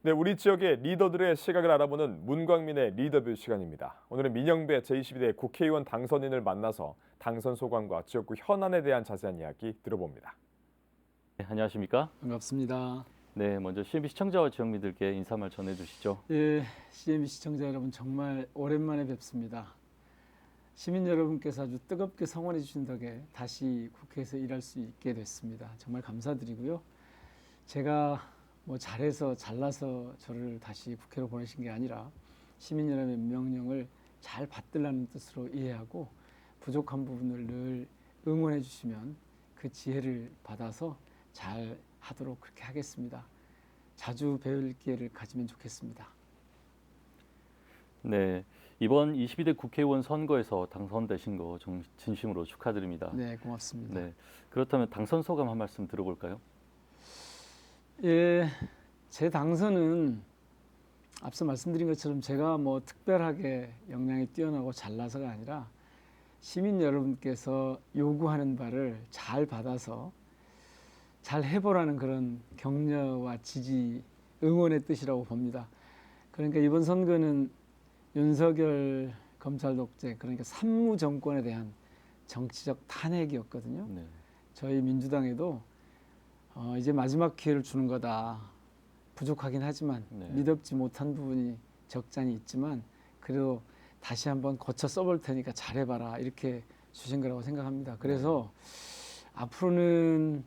네, 우리 지역의 리더들의 시각을 알아보는 문광민의 리더뷰 시간입니다. 오늘은 민영배 제22대 국회의원 당선인을 만나서 당선 소감과 지역구 현안에 대한 자세한 이야기 들어봅니다. 네, 안녕하십니까? 반갑습니다. 네, 먼저 CNB 시청자와 지역민들께 인사말 전해주시죠. 예, CNB 시청자 여러분 정말 오랜만에 뵙습니다. 시민 여러분께서 아주 뜨겁게 성원해 주신 덕에 다시 국회에서 일할 수 있게 됐습니다. 정말 감사드리고요. 제가 뭐 잘해서 잘나서 저를 다시 국회로 보내신 게 아니라 시민 여러분의 명령을 잘 받들라는 뜻으로 이해하고 부족한 부분을 늘 응원해 주시면 그 지혜를 받아서 잘 하도록 그렇게 하겠습니다. 자주 배울 기회를 가지면 좋겠습니다. 네, 이번 22대 국회의원 선거에서 당선되신 거 진심으로 축하드립니다. 네, 고맙습니다. 네, 그렇다면 당선 소감 한 말씀 들어볼까요? 예, 제 당선은 앞서 말씀드린 것처럼 제가 뭐 특별하게 역량이 뛰어나고 잘나서가 아니라 시민 여러분께서 요구하는 바를 잘 받아서 잘 해보라는 그런 격려와 지지, 응원의 뜻이라고 봅니다. 그러니까 이번 선거는 윤석열 검찰 독재, 그러니까 산무 정권에 대한 정치적 탄핵이었거든요. 네, 저희 민주당에도 이제 마지막 기회를 주는 거다. 부족하긴 하지만 네. 미덥지 못한 부분이 적잖이 있지만 그래도 다시 한번 거쳐 써볼 테니까 잘해봐라 이렇게 주신 거라고 생각합니다. 그래서 앞으로는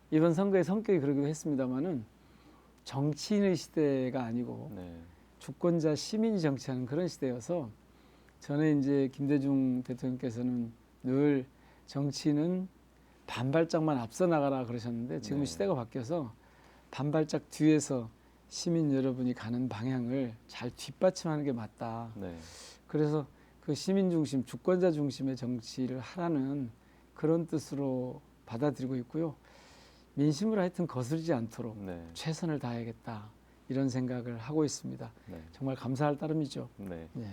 이번 선거의 성격이 그러기도 했습니다마는 정치인의 시대가 아니고 네, 주권자 시민이 정치하는 그런 시대여서 전에 이제 김대중 대통령께서는 늘 정치인은 반발짝만 앞서 나가라 그러셨는데 지금 네. 시대가 바뀌어서 반발짝 뒤에서 시민 여러분이 가는 방향을 잘 뒷받침하는 게 맞다. 네, 그래서 그 시민 중심, 주권자 중심의 정치를 하라는 그런 뜻으로 받아들이고 있고요. 민심을 하여튼 거스르지 않도록 네, 최선을 다해야겠다 이런 생각을 하고 있습니다. 네, 정말 감사할 따름이죠. 네. 네.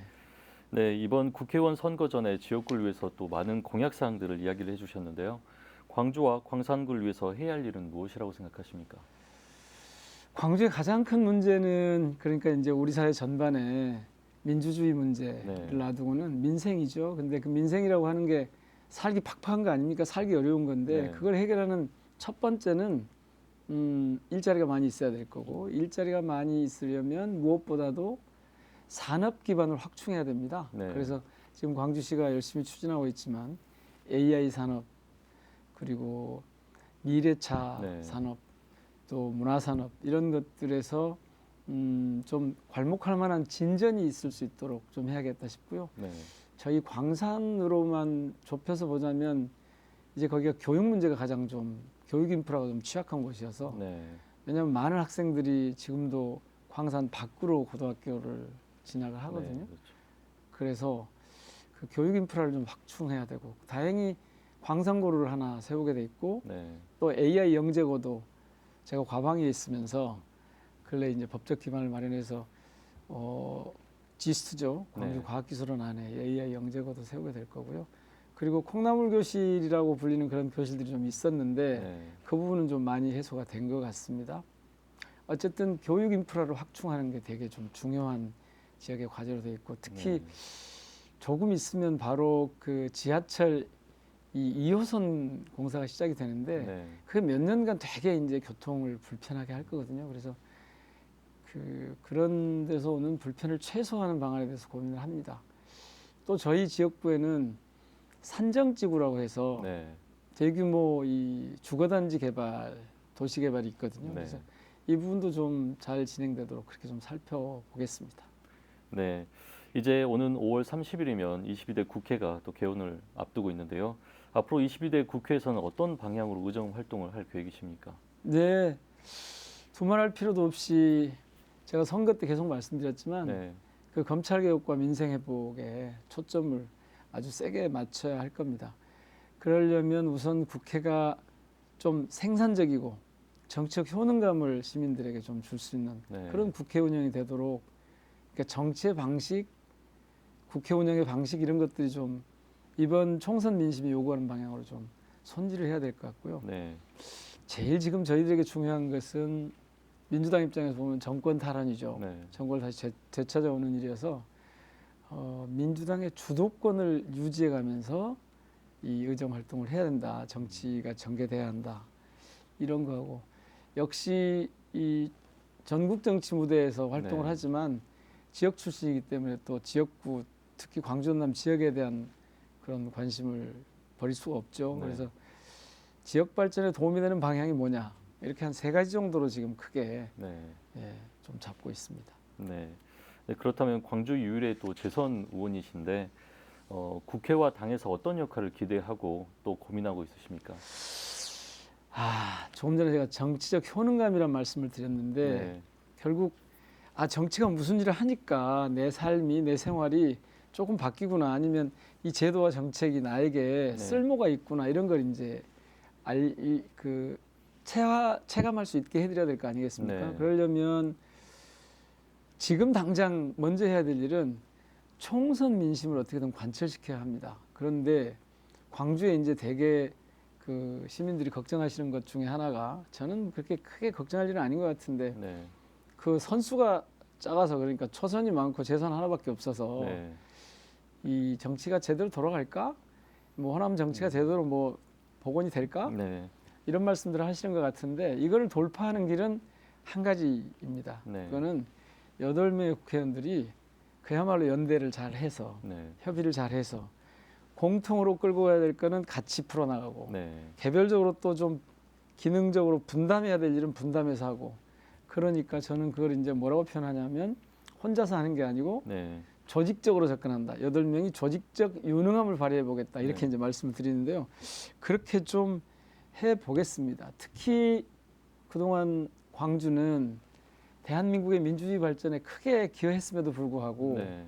네, 이번 국회의원 선거 전에 지역구를 위해서 또 많은 공약 사항들을 이야기를 해주셨는데요. 광주와 광산구를 위해서 해야 할 일은 무엇이라고 생각하십니까? 광주의 가장 큰 문제는 그러니까 이제 우리 사회 전반에 민주주의 문제를 네. 놔두고는 민생이죠. 근데 그 민생이라고 하는 게 살기 팍팍한 거 아닙니까? 살기 어려운 건데 네. 그걸 해결하는 첫 번째는 일자리가 많이 있어야 될 거고 일자리가 많이 있으려면 무엇보다도 산업 기반을 확충해야 됩니다. 네. 그래서 지금 광주시가 열심히 추진하고 있지만 AI 산업 그리고 미래차 네. 산업 또 문화산업 이런 것들에서 좀 괄목할 만한 진전이 있을 수 있도록 좀 해야겠다 싶고요. 네, 저희 광산으로만 좁혀서 보자면 이제 거기가 교육 문제가 가장 좀 교육 인프라가 좀 취약한 곳이어서 네, 왜냐하면 많은 학생들이 지금도 광산 밖으로 고등학교를 진학을 하거든요. 네, 그렇죠. 그래서 그 교육 인프라를 좀 확충해야 되고 다행히 광산고를 하나 세우게 돼 있고 네, 또 AI 영재고도 제가 과방위에 있으면서 근래 이제 법적 기반을 마련해서 지스트죠. 광주 네. 과학기술원 안에 AI 영재고도 세우게 될 거고요. 그리고 콩나물 교실이라고 불리는 그런 교실들이 좀 있었는데 네, 그 부분은 좀 많이 해소가 된 것 같습니다. 어쨌든 교육 인프라를 확충하는 게 되게 좀 중요한 지역의 과제로 되어 있고 특히 네. 조금 있으면 바로 그 지하철 이 2호선 공사가 시작이 되는데 네. 그게 몇 년간 되게 이제 교통을 불편하게 할 거거든요. 그래서 그런 데서 오는 불편을 최소화하는 방안에 대해서 고민을 합니다. 또 저희 지역구에는 산정지구라고 해서 네. 대규모 이 주거단지 개발, 도시 개발이 있거든요. 네. 그래서 이 부분도 좀 잘 진행되도록 그렇게 좀 살펴보겠습니다. 네, 이제 오는 5월 30일이면 22대 국회가 또 개원을 앞두고 있는데요. 앞으로 22대 국회에서는 어떤 방향으로 의정 활동을 할 계획이십니까? 네, 두말할 필요도 없이 제가 선거 때 계속 말씀드렸지만 네, 그 검찰 개혁과 민생 회복에 초점을 아주 세게 맞춰야 할 겁니다. 그러려면 우선 국회가 좀 생산적이고 정치적 효능감을 시민들에게 좀 줄 수 있는 네. 그런 국회 운영이 되도록 그러니까 정치의 방식, 국회 운영의 방식 이런 것들이 좀 이번 총선 민심이 요구하는 방향으로 좀 손질을 해야 될 것 같고요. 네, 제일 지금 저희들에게 중요한 것은 민주당 입장에서 보면 정권 탈환이죠. 네. 정권을 다시 되찾아오는 일이어서 민주당의 주도권을 유지해가면서 이 의정 활동을 해야 된다. 정치가 전개돼야 한다. 이런 거하고 역시 이 전국 정치 무대에서 활동을 네. 하지만 지역 출신이기 때문에 또 지역구 특히 광주 전남 지역에 대한 그런 관심을 버릴 수가 없죠. 네. 그래서 지역 발전에 도움이 되는 방향이 뭐냐 이렇게 한 3가지 정도로 지금 크게 네. 좀 잡고 있습니다. 네. 네, 그렇다면 광주 유일의 또 재선 의원이신데 국회와 당에서 어떤 역할을 기대하고 또 고민하고 있으십니까? 조금 전에 제가 정치적 효능감이란 말씀을 드렸는데 네. 결국 정치가 무슨 일을 하니까 내 삶이 내 생활이 조금 바뀌구나 아니면 이 제도와 정책이 나에게 네. 쓸모가 있구나 이런 걸 이제 체감할 수 있게 해드려야 될 거 아니겠습니까? 네. 그러려면 지금 당장 먼저 해야 될 일은 총선 민심을 어떻게든 관철시켜야 합니다. 그런데 광주에 이제 대개 그 시민들이 걱정하시는 것 중에 하나가 저는 그렇게 크게 걱정할 일은 아닌 것 같은데 네. 그 선수가 작아서 그러니까 초선이 많고 재선 하나밖에 없어서 네. 이 정치가 제대로 돌아갈까? 뭐 호남 정치가 제대로 뭐 복원이 될까? 네. 이런 말씀들을 하시는 것 같은데 이거를 돌파하는 길은 한 가지입니다. 네. 그거는 8명의 국회의원들이 그야말로 연대를 잘 해서 네. 협의를 잘 해서 공통으로 끌고 가야 될 거는 같이 풀어나가고 네. 개별적으로 또 좀 기능적으로 분담해야 될 일은 분담해서 하고 그러니까 저는 그걸 이제 뭐라고 표현하냐면 혼자서 하는 게 아니고 네. 조직적으로 접근한다. 8명이 조직적 유능함을 발휘해 보겠다. 이렇게 네. 이제 말씀을 드리는데요. 그렇게 좀 해 보겠습니다. 특히 그동안 광주는 대한민국의 민주주의 발전에 크게 기여했음에도 불구하고 네.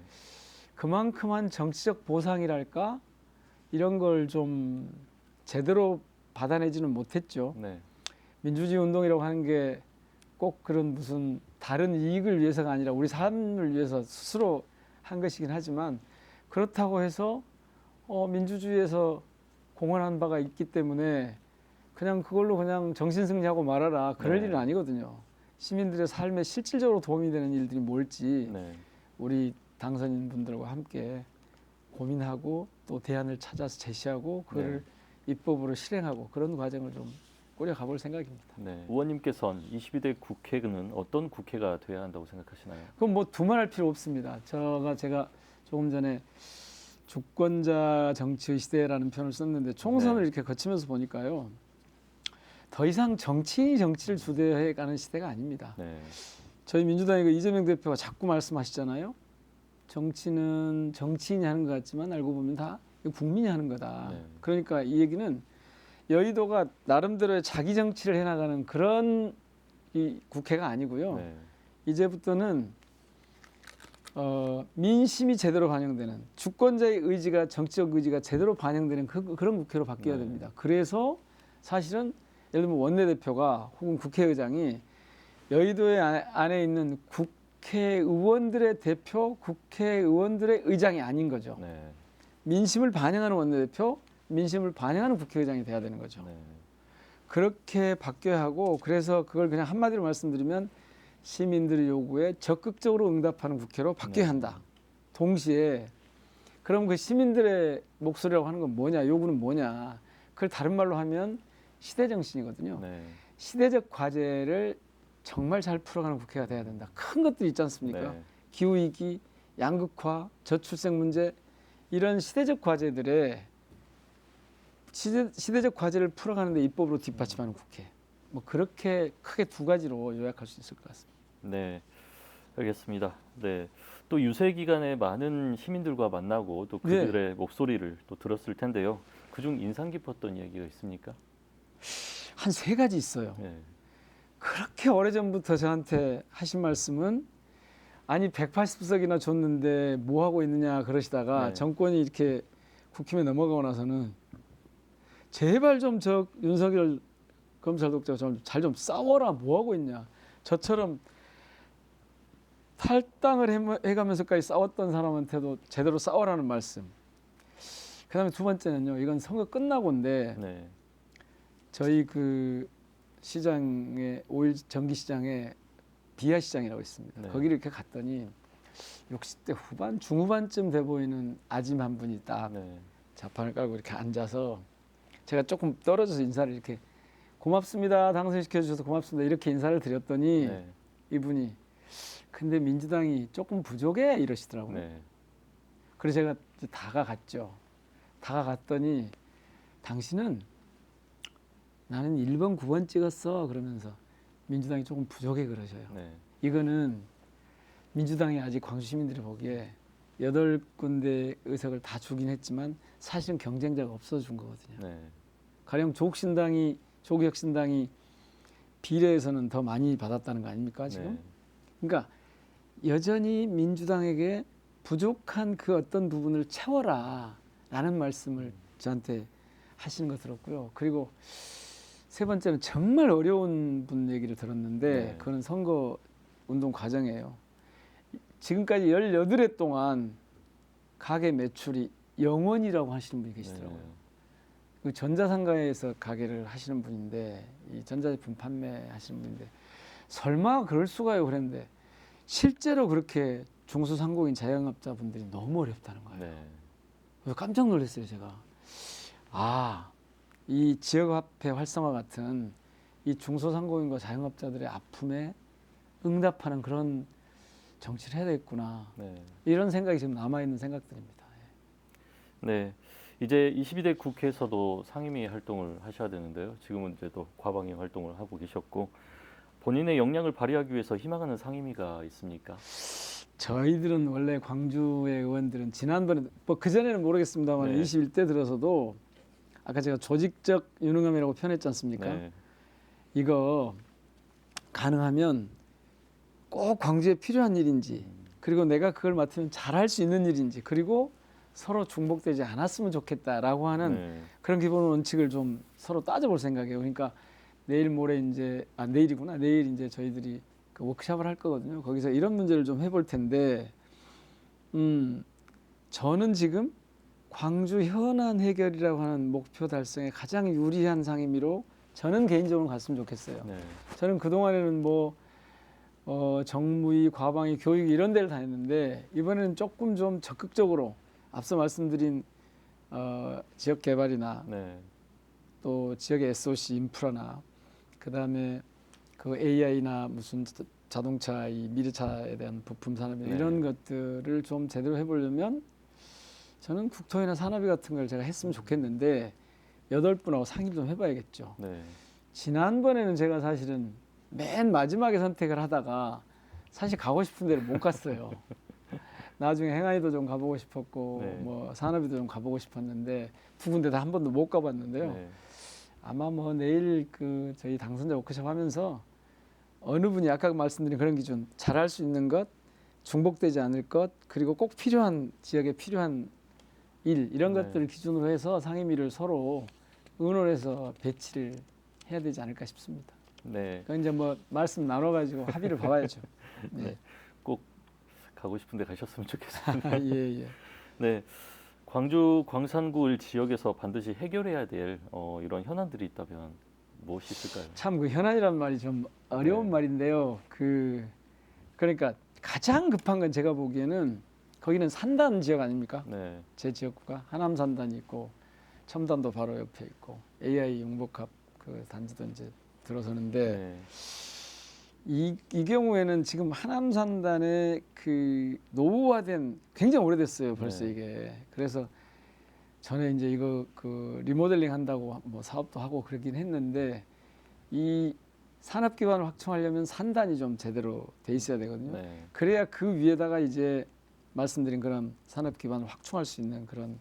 그만큼한 정치적 보상이랄까 이런 걸 좀 제대로 받아내지는 못했죠. 네. 민주주의 운동이라고 하는 게 꼭 그런 무슨 다른 이익을 위해서가 아니라 우리 삶을 위해서 스스로 한 것이긴 하지만 그렇다고 해서 민주주의에서 공헌한 바가 있기 때문에 그냥 그걸로 그냥 정신승리하고 말아라 그럴 네. 일은 아니거든요. 시민들의 삶에 실질적으로 도움이 되는 일들이 뭘지 네. 우리 당선인 분들과 함께 고민하고 또 대안을 찾아서 제시하고 그걸 입법으로 실행하고 그런 과정을 좀 꾸려가 볼 생각입니다. 네. 의원님께서는 22대 국회는 어떤 국회가 돼야 한다고 생각하시나요? 그럼 뭐 두말할 필요 없습니다. 제가 조금 전에 주권자 정치의 시대라는 표현을 썼는데 총선을 네. 이렇게 거치면서 보니까요. 더 이상 정치인이 정치를 주도해가는 시대가 아닙니다. 네. 저희 민주당의 그 이재명 대표가 자꾸 말씀하시잖아요. 정치는 정치인이 하는 것 같지만 알고 보면 다 국민이 하는 거다. 네. 그러니까 이 얘기는 여의도가 나름대로의 자기 정치를 해나가는 그런 이 국회가 아니고요. 네. 이제부터는 민심이 제대로 반영되는 주권자의 의지가 정치적 의지가 제대로 반영되는 그런 국회로 바뀌어야 네. 됩니다. 그래서 사실은 예를 들면 원내대표가 혹은 국회의장이 여의도에 안에 있는 국회의원들의 대표, 국회의원들의 의장이 아닌 거죠. 네. 민심을 반영하는 원내대표, 민심을 반영하는 국회의장이 돼야 되는 거죠. 네. 그렇게 바뀌어야 하고 그래서 그걸 그냥 한마디로 말씀드리면 시민들의 요구에 적극적으로 응답하는 국회로 바뀌어야 네. 한다. 동시에 그럼 그 시민들의 목소리라고 하는 건 뭐냐, 요구는 뭐냐. 그걸 다른 말로 하면 시대정신이거든요. 네. 시대적 과제를 정말 잘 풀어가는 국회가 돼야 된다. 큰 것들이 있지 않습니까? 네. 기후위기, 양극화, 저출생 문제 이런 시대적 과제들의 시대적 과제를 풀어가는데 입법으로 뒷받침하는 국회. 뭐 그렇게 크게 2가지로 요약할 수 있을 것 같습니다. 네, 알겠습니다. 네, 또 유세 기간에 많은 시민들과 만나고 또 그들의 목소리를 또 들었을 텐데요. 그중 인상 깊었던 이야기가 있습니까? 한 3가지 있어요. 네, 그렇게 오래전부터 저한테 하신 말씀은 아니 180석이나 줬는데 뭐 하고 있느냐 그러시다가 네. 정권이 이렇게 국힘에 넘어가고 나서는 제발 좀 저 윤석열 검찰독자가 좀 잘 좀 싸워라 뭐 하고 있냐 저처럼 탈당을 해가면서까지 싸웠던 사람한테도 제대로 싸워라는 말씀. 그다음에 2번째는요. 이건 선거 끝나고인데 네, 저희 그 시장에 5일 전기시장에 비아시장이라고 있습니다. 네. 거기를 이렇게 갔더니 60대 후반, 중후반쯤 돼 보이는 아짐 한 분이 딱 네. 자판을 깔고 이렇게 앉아서 제가 조금 떨어져서 인사를 이렇게 고맙습니다. 당선시켜 주셔서 고맙습니다. 이렇게 인사를 드렸더니 네. 이분이 근데 민주당이 조금 부족해 이러시더라고요. 네. 그래서 제가 이제 다가갔죠. 다가갔더니 당신은 나는 1번, 9번 찍었어 그러면서 민주당이 조금 부족해 그러셔요. 네. 이거는 민주당이 아직 광주 시민들이 보기에 8군데 의석을 다 주긴 했지만 사실은 경쟁자가 없어준 거거든요. 네. 가령 조국혁신당이 비례에서는 더 많이 받았다는 거 아닙니까 지금? 네. 그러니까 여전히 민주당에게 부족한 그 어떤 부분을 채워라라는 말씀을 저한테 하시는 거 들었고요. 그리고 세 번째는 정말 어려운 분 얘기를 들었는데 네. 그거는 선거 운동 과정이에요. 지금까지 18해 동안 가게 매출이 0원이라고 하시는 분이 계시더라고요. 네. 그 전자상가에서 가게를 하시는 분인데 이 전자제품 판매하시는 분인데 설마 그럴 수가요 그랬는데 실제로 그렇게 중소상공인 자영업자분들이 너무 어렵다는 거예요. 네. 그래서 깜짝 놀랐어요 제가. 아, 이 지역화폐 활성화 같은 이 중소상공인과 자영업자들의 아픔에 응답하는 그런 정치를 해야 되겠구나. 네. 이런 생각이 지금 남아있는 생각들입니다. 네. 이제 22대 국회에서도 상임위 활동을 하셔야 되는데요. 지금은 이제 또 과방위 활동을 하고 계셨고 본인의 역량을 발휘하기 위해서 희망하는 상임위가 있습니까? 저희들은 원래 광주의 의원들은 지난번에 뭐 그전에는 모르겠습니다만 네. 21대 들어서도 아까 제가 조직적 유능함이라고 표현했지 않습니까? 네. 이거 가능하면 꼭 광주에 필요한 일인지 그리고 내가 그걸 맡으면 잘할 수 있는 일인지 그리고 서로 중복되지 않았으면 좋겠다라고 하는 네. 그런 기본 원칙을 좀 서로 따져볼 생각이에요. 그러니까 내일 모레 이제 내일이구나. 내일 이제 저희들이 그 워크숍을 할 거거든요. 거기서 이런 문제를 좀 해볼 텐데, 저는 지금 광주 현안 해결이라고 하는 목표 달성에 가장 유리한 상임위로 저는 개인적으로 갔으면 좋겠어요. 네. 저는 그 동안에는 뭐 정무위, 과방위, 교육 이런 데를 다녔는데 이번에는 조금 좀 적극적으로 앞서 말씀드린 지역 개발이나 네. 또 지역의 SOC 인프라나 그다음에 그 AI나 무슨 자동차 이 미래차에 대한 부품 산업이나 네. 이런 것들을 좀 제대로 해보려면 저는 국토위나 산업위 같은 걸 제가 했으면 좋겠는데 8분하고 상의를 좀 해봐야겠죠. 네. 지난번에는 제가 사실은 맨 마지막에 선택을 하다가 사실 가고 싶은 데를 못 갔어요. 나중에 행안위도 좀 가보고 싶었고 네. 뭐 산업위도 좀 가보고 싶었는데 두 군데 다 한 번도 못 가봤는데요. 네. 아마 뭐 내일 그 저희 당선자 워크숍 하면서 어느 분이 아까 말씀드린 그런 기준 잘할 수 있는 것, 중복되지 않을 것, 그리고 꼭 필요한 지역에 필요한 일 이런 네. 것들을 기준으로 해서 상임위를 서로 의논해서 배치를 해야 되지 않을까 싶습니다. 네. 그건 이제 뭐 말씀 나눠가지고 합의를 봐야죠. 네. 꼭 가고 싶은데 가셨으면 좋겠습니다. 예, 예. 네. 광주 광산구 지역에서 반드시 해결해야 될 이런 현안들이 있다면 무엇이 있을까요? 참 그 현안이란 말이 좀 어려운 네. 말인데요. 그러니까 가장 급한 건 제가 보기에는 거기는 산단 지역 아닙니까? 네. 제 지역구가 하남 산단이 있고 첨단도 바로 옆에 있고 AI 융복합 그 단지도 이제 들어서는데 네. 이 경우에는 지금 하남 산단의 그 노후화된 굉장히 오래됐어요. 벌써 네. 이게 그래서 전에 이제 이거 그 리모델링 한다고 뭐 사업도 하고 그러긴 했는데 이 산업 기반을 확충하려면 산단이 좀 제대로 돼 있어야 되거든요. 네. 그래야 그 위에다가 이제 말씀드린 그런 산업 기반을 확충할 수 있는 그런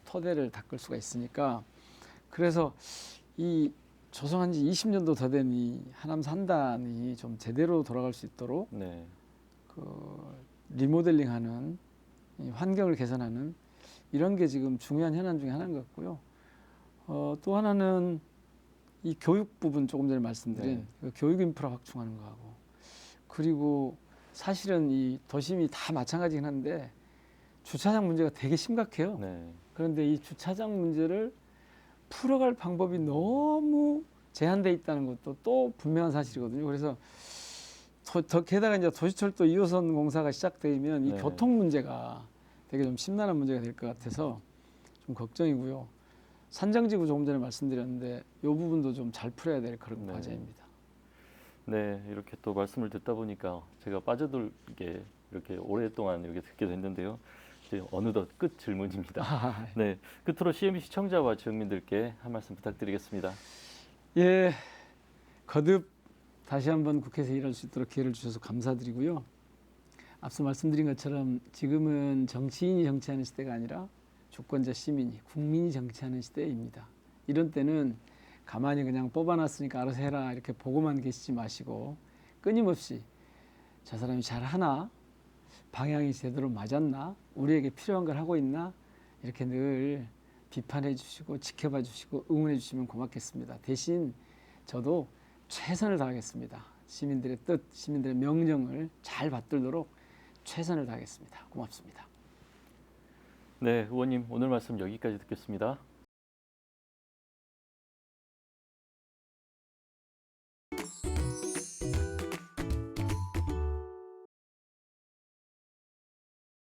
토대를 닦을 수가 있으니까 그래서 이 조성한 지 20년도 더 된 이 하남 산단이 좀 제대로 돌아갈 수 있도록 네. 그 리모델링하는 이 환경을 개선하는 이런 게 지금 중요한 현안 중에 하나인 것 같고요. 또 하나는 이 교육 부분 조금 전에 말씀드린 네. 그 교육 인프라 확충하는 거하고 그리고 사실은 이 도심이 다 마찬가지긴 한데 주차장 문제가 되게 심각해요. 네. 그런데 이 주차장 문제를 풀어갈 방법이 너무 제한돼 있다는 것도 또 분명한 사실이거든요. 그래서 게다가 이제 도시철도 2호선 공사가 시작되면 이 네. 교통 문제가 되게 좀 심란한 문제가 될 것 같아서 좀 걱정이고요. 산정지구 조금 전에 말씀드렸는데 이 부분도 좀 잘 풀어야 될 그런 네. 과제입니다. 네, 이렇게 또 말씀을 듣다 보니까 제가 빠져들게 이렇게 오랫동안 이렇게 듣게 됐는데요. 이제 어느덧 끝 질문입니다. 네, 끝으로 CNB 시청자와 지역민들께 한 말씀 부탁드리겠습니다. 예, 거듭 다시 한번 국회에서 일할 수 있도록 기회를 주셔서 감사드리고요. 앞서 말씀드린 것처럼 지금은 정치인이 정치하는 시대가 아니라 주권자 시민이, 국민이 정치하는 시대입니다. 이런 때는 가만히 그냥 뽑아놨으니까 알아서 해라 이렇게 보고만 계시지 마시고 끊임없이 저 사람이 잘하나, 방향이 제대로 맞았나, 우리에게 필요한 걸 하고 있나 이렇게 늘 비판해 주시고 지켜봐 주시고 응원해 주시면 고맙겠습니다. 대신 저도 최선을 다하겠습니다. 시민들의 뜻, 시민들의 명령을 잘 받들도록 최선을 다하겠습니다. 고맙습니다. 네, 의원님 오늘 말씀 여기까지 듣겠습니다.